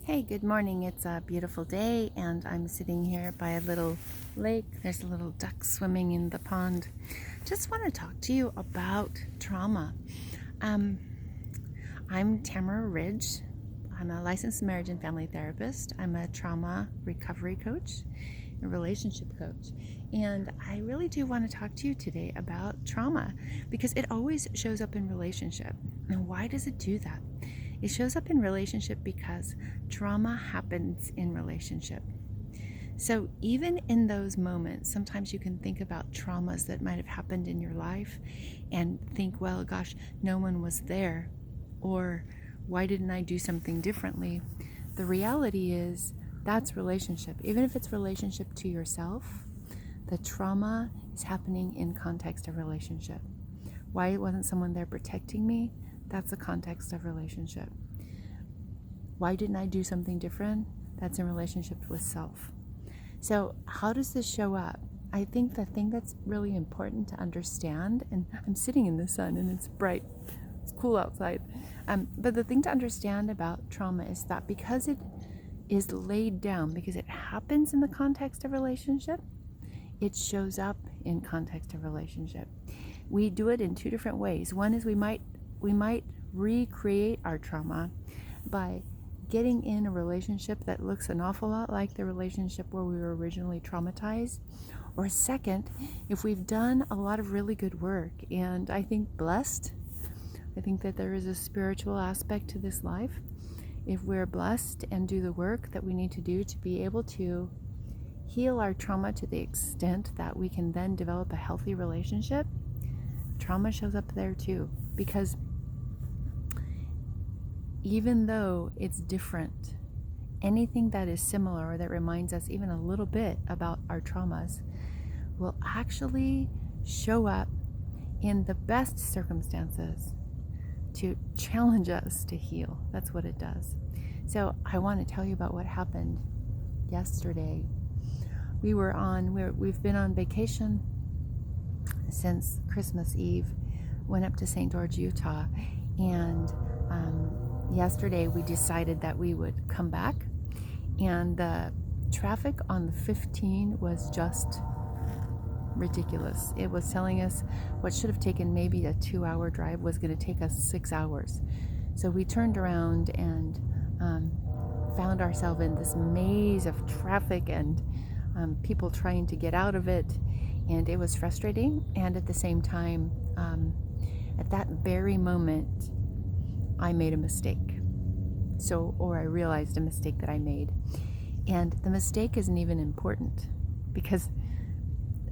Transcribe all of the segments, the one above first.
Hey, good morning. It's a beautiful day, and I'm sitting here by a little lake. There's a little duck swimming in the pond. Just want to talk to you about trauma. Um, I'm Tamara Ridge. I'm a licensed marriage and family therapist. I'm a trauma recovery coach, a relationship coach. And I really do want to talk to you today about trauma because it always shows up in relationship. And why does it do that? It shows up in relationship because trauma happens in relationship. So even in those moments, sometimes you can think about traumas that might have happened in your life and think, well, gosh, no one was there. Or why didn't I do something differently? The reality is that's relationship. Even if it's relationship to yourself, the trauma is happening in context of relationship. Why wasn't someone there protecting me? That's the context of relationship. Why didn't I do something different? That's in relationship with self. So how does this show up? I think the thing that's really important to understand, and I'm sitting in the sun and it's bright, it's cool outside, but the thing to understand about trauma is that because it is laid down, because it happens in the context of relationship, it shows up in context of relationship. We do it in two different ways. One is we might recreate our trauma by getting in a relationship that looks an awful lot like the relationship where we were originally traumatized. Or second, if we've done a lot of really good work, and I think blessed, I think that there is a spiritual aspect to this life. If we're blessed and do the work that we need to do to be able to heal our trauma to the extent that we can then develop a healthy relationship, trauma shows up there too. Because even though it's different, anything that is similar or that reminds us even a little bit about our traumas will actually show up in the best circumstances to challenge us to heal. That's what it does. So I want to tell you about what happened yesterday. We've been on vacation since Christmas Eve, went up to St. George, Utah, and yesterday we decided that we would come back, and the traffic on the 15 was just ridiculous. It was telling us what should have taken maybe a 2-hour drive was going to take us 6 hours. So we turned around and found ourselves in this maze of traffic and people trying to get out of it, and it was frustrating. And at the same time, at that very moment, I made a mistake. Or I realized a mistake that I made. And the mistake isn't even important, because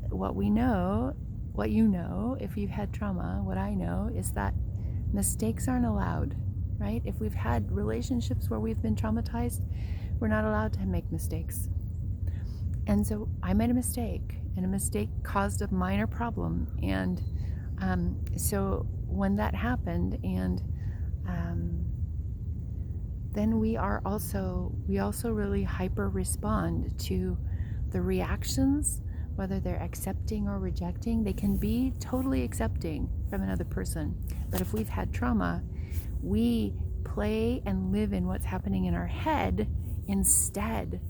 what you know, if you've had trauma, what I know is that mistakes aren't allowed, right? If we've had relationships where we've been traumatized, we're not allowed to make mistakes. And so I made a mistake, and a mistake caused a minor problem. And so when that happened, and then we also really hyper respond to the reactions, whether they're accepting or rejecting. They can be totally accepting from another person, but if we've had trauma, we play and live in what's happening in our head instead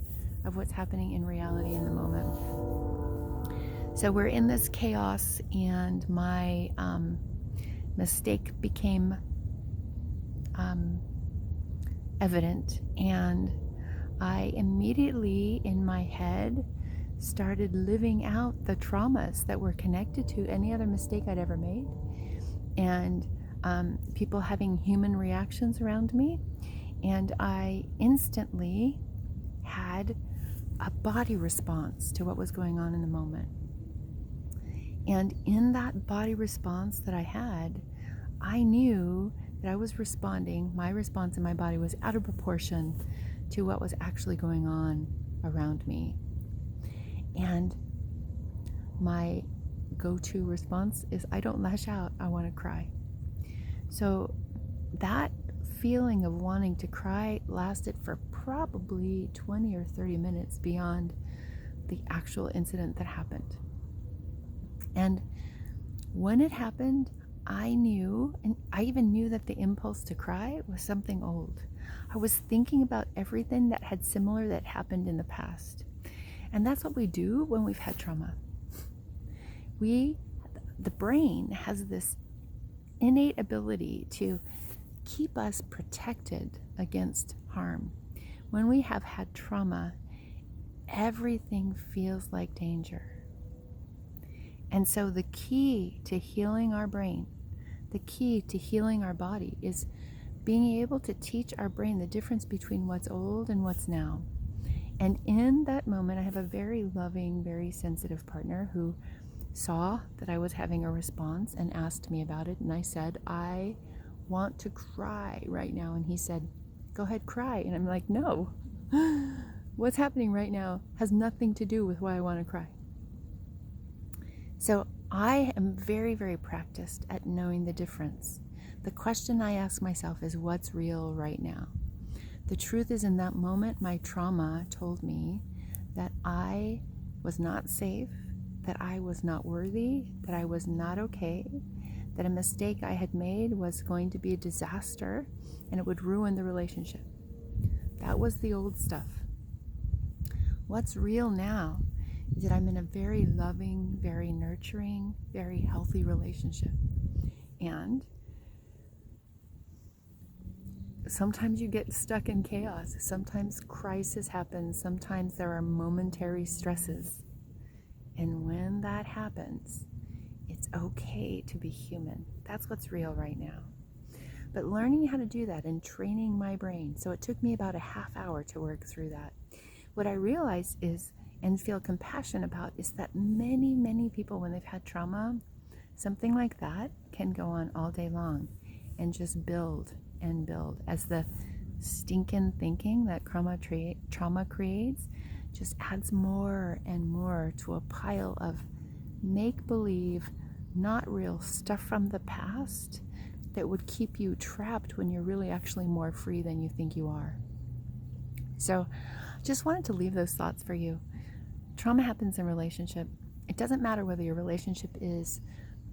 of what's happening in reality in the moment. So we're in this chaos, and my mistake became evident, and I immediately in my head started living out the traumas that were connected to any other mistake I'd ever made, and people having human reactions around me, and I instantly had a body response to what was going on in the moment. And in that body response that I had, I knew that I was responding, my response in my body was out of proportion to what was actually going on around me. And my go-to response is, I don't lash out, I want to cry. So that feeling of wanting to cry lasted for probably 20 or 30 minutes beyond the actual incident that happened. And when it happened, I knew, and I even knew that the impulse to cry was something old. I was thinking about everything that had similar that happened in the past. And that's what we do when we've had trauma. The brain has this innate ability to keep us protected against harm. When we have had trauma, everything feels like danger. And so the key to healing our brain, the key to healing our body is being able to teach our brain the difference between what's old and what's now. And in that moment, I have a very loving, very sensitive partner who saw that I was having a response and asked me about it. And I said, I want to cry right now. And he said, go ahead, cry. And I'm like, no, what's happening right now has nothing to do with why I want to cry. So I am very, very practiced at knowing the difference. The question I ask myself is, what's real right now? The truth is, in that moment, my trauma told me that I was not safe, that I was not worthy, that I was not okay, that a mistake I had made was going to be a disaster and it would ruin the relationship. That was the old stuff. What's real now is that I'm in a very loving, very nurturing, very healthy relationship. And sometimes you get stuck in chaos. Sometimes crisis happens. Sometimes there are momentary stresses. And when that happens, it's okay to be human. That's what's real right now. But learning how to do that and training my brain. So it took me about a half hour to work through that. What I realize is, and feel compassion about, is that many, many people, when they've had trauma, something like that can go on all day long and just build and build as the stinking thinking that trauma creates just adds more and more to a pile of make-believe, not real stuff from the past that would keep you trapped when you're really actually more free than you think you are. So just wanted to leave those thoughts for you. Trauma happens in relationship. It doesn't matter whether your relationship is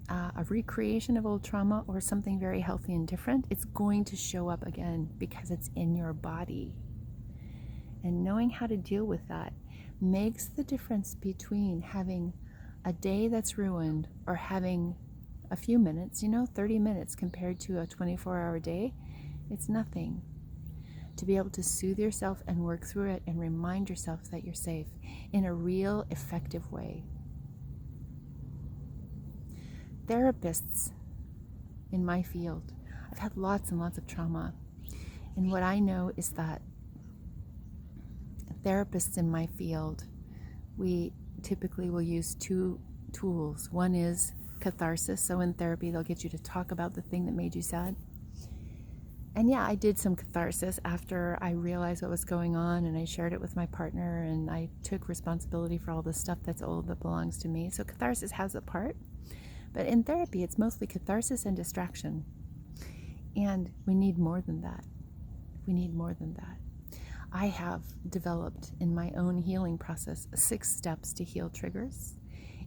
a recreation of old trauma or something very healthy and different. It's going to show up again because it's in your body. And knowing how to deal with that makes the difference between having a day that's ruined or having a few minutes, 30 minutes compared to a 24-hour day. It's nothing. To be able to soothe yourself and work through it and remind yourself that you're safe in a real, effective way. Therapists in my field, I've had lots and lots of trauma. And what I know is that therapists in my field, we typically will use two tools. One is catharsis. So in therapy, they'll get you to talk about the thing that made you sad. And yeah, I did some catharsis after I realized what was going on, and I shared it with my partner, and I took responsibility for all the stuff that's old that belongs to me. So catharsis has a part. But in therapy, it's mostly catharsis and distraction. And we need more than that. We need more than that. I have developed in my own healing process 6 steps to heal triggers,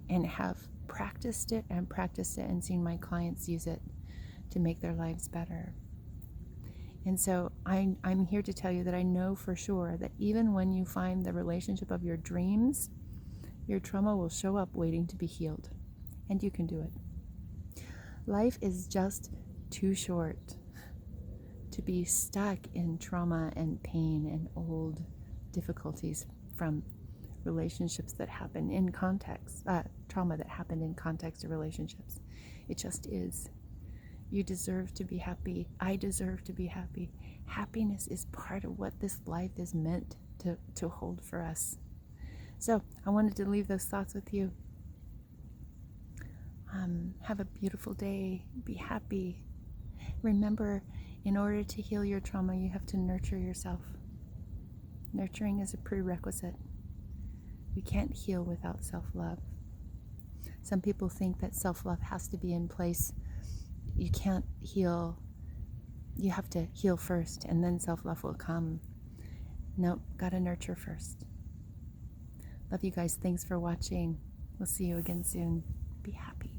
and have practiced it and seen my clients use it to make their lives better. And so I'm here to tell you that I know for sure that even when you find the relationship of your dreams, your trauma will show up waiting to be healed. And you can do it. Life is just too short to be stuck in trauma and pain and old difficulties from relationships that happen in context, trauma that happened in context of relationships. It just is. You deserve to be happy. I deserve to be happy. Happiness is part of what this life is meant to hold for us. So I wanted to leave those thoughts with you. Have a beautiful day. Be happy. Remember, in order to heal your trauma, you have to nurture yourself. Nurturing is a prerequisite. We can't heal without self-love. Some people think that self-love has to be in place. You can't heal. You have to heal first, and then self-love will come. Nope, gotta nurture first. Love you guys. Thanks for watching. We'll see you again soon. Be happy.